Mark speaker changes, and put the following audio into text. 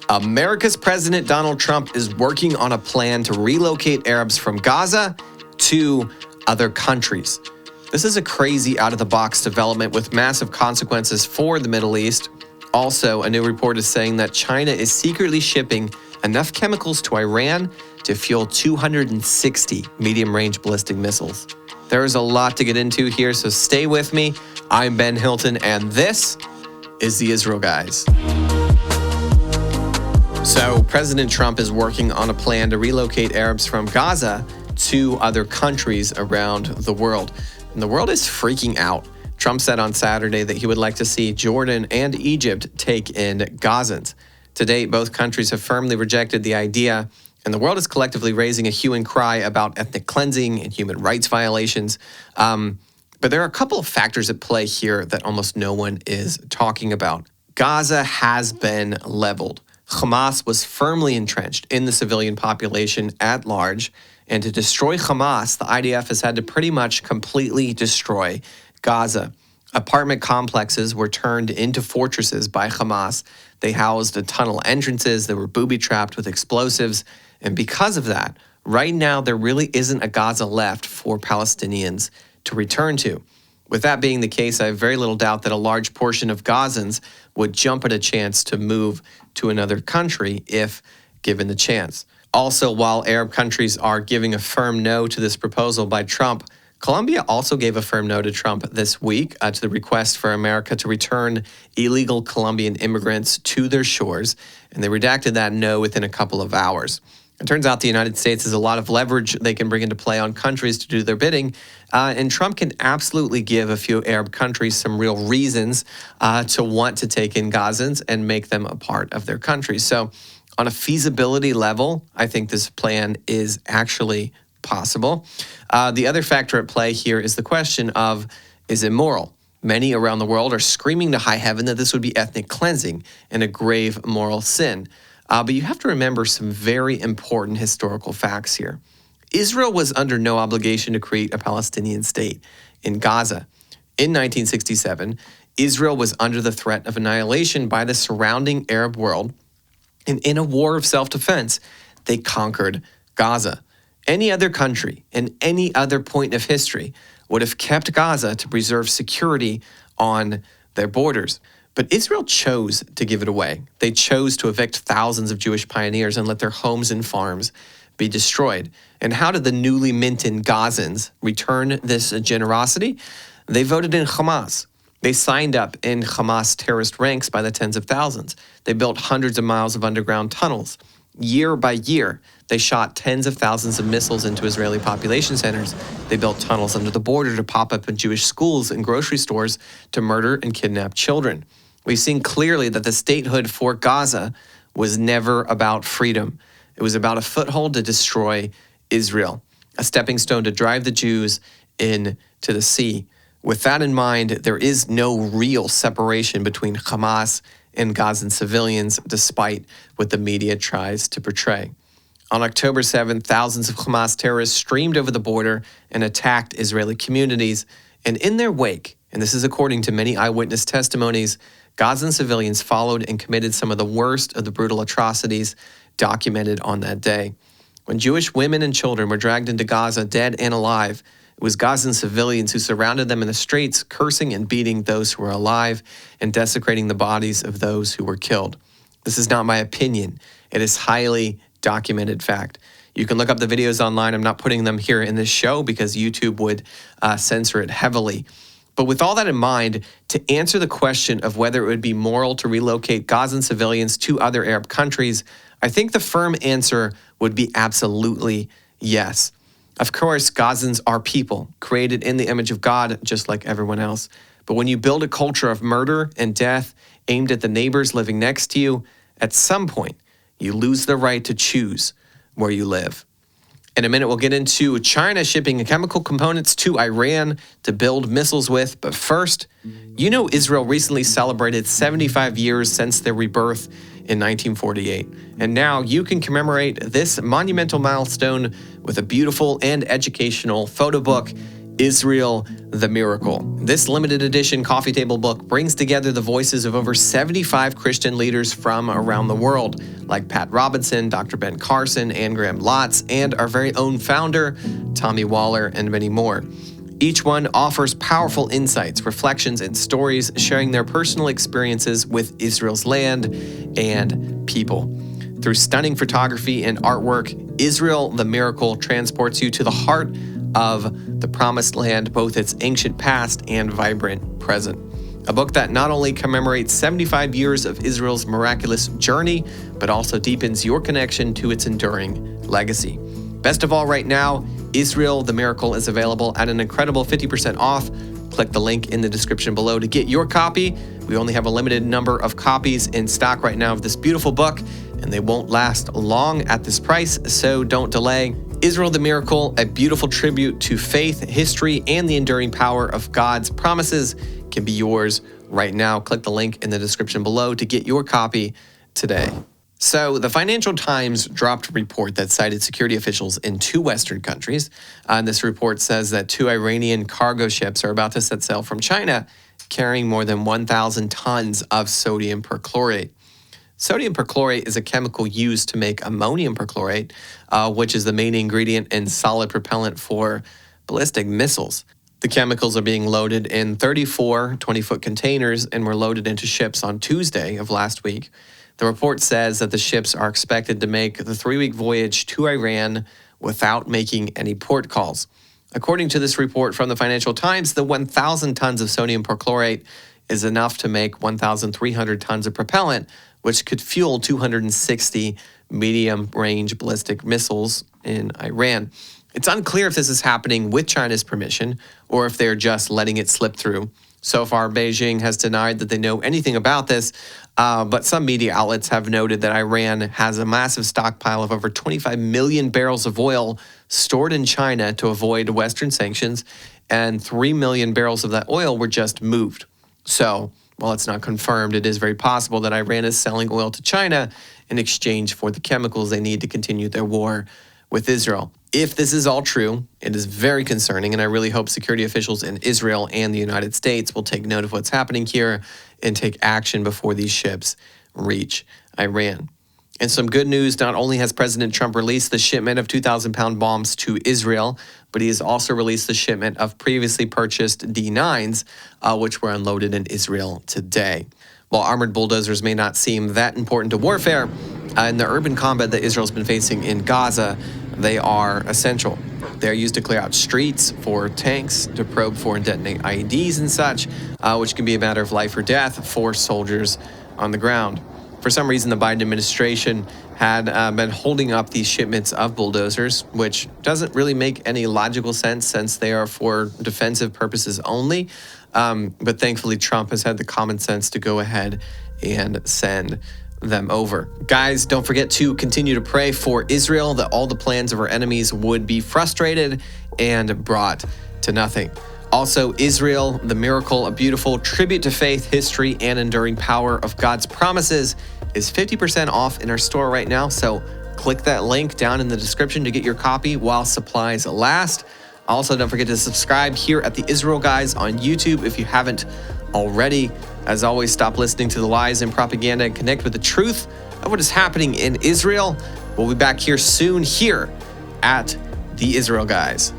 Speaker 1: America's President Donald Trump is working on a plan to relocate Arabs from Gaza to other countries. This is a crazy out-of-the-box development with massive consequences for the Middle East. Also, a new report is saying that China is secretly shipping enough chemicals to Iran to fuel 260 medium-range ballistic missiles. There is a lot to get into here, so stay with me. I'm Ben Hilton, and this is the Israel Guys. So, President Trump is working on a plan to relocate Arabs from Gaza to other countries around the world. And the world is freaking out. Trump said on Saturday that he would like to see Jordan and Egypt take in Gazans. To date, both countries have firmly rejected the idea, and the world is collectively raising a hue and cry about ethnic cleansing and human rights violations. But there are a couple of factors at play here that almost no one is talking about. Gaza has been leveled. Hamas was firmly entrenched in the civilian population at large, and to destroy Hamas, the IDF has had to pretty much completely destroy Gaza. Apartment complexes were turned into fortresses by Hamas. They housed tunnel entrances that were booby-trapped with explosives, and because of that, right now there really isn't a Gaza left for Palestinians to return to. With that being the case, I have very little doubt that a large portion of Gazans would jump at a chance to move to another country if given the chance. Also, while Arab countries are giving a firm no to this proposal by Trump, Colombia also gave a firm no to Trump this week to the request for America to return illegal Colombian immigrants to their shores, and they redacted that no within a couple of hours. It turns out the United States has a lot of leverage they can bring into play on countries to do their bidding, and Trump can absolutely give a few Arab countries some real reasons to want to take in Gazans and make them a part of their country. So on a feasibility level, I think this plan is actually possible. The other factor at play here is the question of, is it moral? Many around the world are screaming to high heaven that this would be ethnic cleansing and a grave moral sin. But you have to remember some very important historical facts here. Israel was under no obligation to create a Palestinian state in Gaza. In 1967, Israel was under the threat of annihilation by the surrounding Arab world, and in a war of self-defense, they conquered Gaza. Any other country in any other point of history would have kept Gaza to preserve security on their borders. But Israel chose to give it away. They chose to evict thousands of Jewish pioneers and let their homes and farms be destroyed. And how did the newly minted Gazans return this generosity? They voted in Hamas. They signed up in Hamas terrorist ranks by the tens of thousands. They built hundreds of miles of underground tunnels. Year by year, they shot tens of thousands of missiles into Israeli population centers. They built tunnels under the border to pop up in Jewish schools and grocery stores to murder and kidnap children. We've seen clearly that the statehood for Gaza was never about freedom. It was about a foothold to destroy Israel, a stepping stone to drive the Jews into the sea. With that in mind, there is no real separation between Hamas and Gazan civilians, despite what the media tries to portray. On October 7th, thousands of Hamas terrorists streamed over the border and attacked Israeli communities. And in their wake, and this is according to many eyewitness testimonies, Gazan civilians followed and committed some of the worst of the brutal atrocities documented on that day. When Jewish women and children were dragged into Gaza dead and alive, it was Gazan civilians who surrounded them in the streets, cursing and beating those who were alive and desecrating the bodies of those who were killed. This is not my opinion. It is highly documented fact. You can look up the videos online. I'm not putting them here in this show because YouTube would censor it heavily. But with all that in mind, to answer the question of whether it would be moral to relocate Gazan civilians to other Arab countries, I think the firm answer would be absolutely yes. Of course, Gazans are people, created in the image of God, just like everyone else. But when you build a culture of murder and death aimed at the neighbors living next to you, at some point, you lose the right to choose where you live. In a minute, we'll get into China shipping chemical components to Iran to build missiles with. But first, you know Israel recently celebrated 75 years since their rebirth in 1948. And now you can commemorate this monumental milestone with a beautiful and educational photo book Israel, the Miracle. This limited edition coffee table book brings together the voices of over 75 Christian leaders from around the world, like Pat Robinson, Dr. Ben Carson, Anne Graham Lotz, and our very own founder, Tommy Waller, and many more. Each one offers powerful insights, reflections, and stories sharing their personal experiences with Israel's land and people. Through stunning photography and artwork, Israel, the Miracle transports you to the heart of the Promised Land, both its ancient past and vibrant present. A book that not only commemorates 75 years of Israel's miraculous journey, but also deepens your connection to its enduring legacy. Best of all, right now, Israel, the Miracle is available at an incredible 50% off. Click the link in the description below to get your copy. We only have a limited number of copies in stock right now of this beautiful book, and they won't last long at this price, so don't delay. Israel, the Miracle, a beautiful tribute to faith, history, and the enduring power of God's promises, can be yours right now. Click the link in the description below to get your copy today. So, the Financial Times dropped a report that cited security officials in 2 Western countries. And this report says that 2 Iranian cargo ships are about to set sail from China, carrying more than 1,000 tons of sodium perchlorate. Sodium perchlorate is a chemical used to make ammonium perchlorate, which is the main ingredient and solid propellant for ballistic missiles. The chemicals are being loaded in 34 20-foot containers and were loaded into ships on Tuesday of last week. The report says that the ships are expected to make the 3-week voyage to Iran without making any port calls. According to this report from the Financial Times, the 1,000 tons of sodium perchlorate is enough to make 1,300 tons of propellant, which could fuel 260 medium-range ballistic missiles in Iran. It's unclear if this is happening with China's permission or if they're just letting it slip through. So far, Beijing has denied that they know anything about this, but some media outlets have noted that Iran has a massive stockpile of over 25 million barrels of oil stored in China to avoid Western sanctions, and 3 million barrels of that oil were just moved. So, while it's not confirmed, it is very possible that Iran is selling oil to China in exchange for the chemicals they need to continue their war with Israel. If this is all true, it is very concerning, and I really hope security officials in Israel and the United States will take note of what's happening here and take action before these ships reach Iran. And some good news, not only has President Trump released the shipment of 2,000-pound bombs to Israel, but he has also released the shipment of previously purchased D9s, which were unloaded in Israel today. While armored bulldozers may not seem that important to warfare, in the urban combat that Israel's been facing in Gaza, they are essential. They're used to clear out streets, for tanks, to probe for and detonate IEDs and such, which can be a matter of life or death for soldiers on the ground. For some reason, the Biden administration had been holding up these shipments of bulldozers, which doesn't really make any logical sense since they are for defensive purposes only. But thankfully, Trump has had the common sense to go ahead and send them over. Guys, don't forget to continue to pray for Israel, that all the plans of our enemies would be frustrated and brought to nothing. Also, Israel, the Miracle, a beautiful tribute to faith, history, and enduring power of God's promises, is 50% off in our store right now. So click that link down in the description to get your copy while supplies last. Also, don't forget to subscribe here at the Israel Guys on YouTube if you haven't already. As always, stop listening to the lies and propaganda and connect with the truth of what is happening in Israel. We'll be back here soon here at the Israel Guys.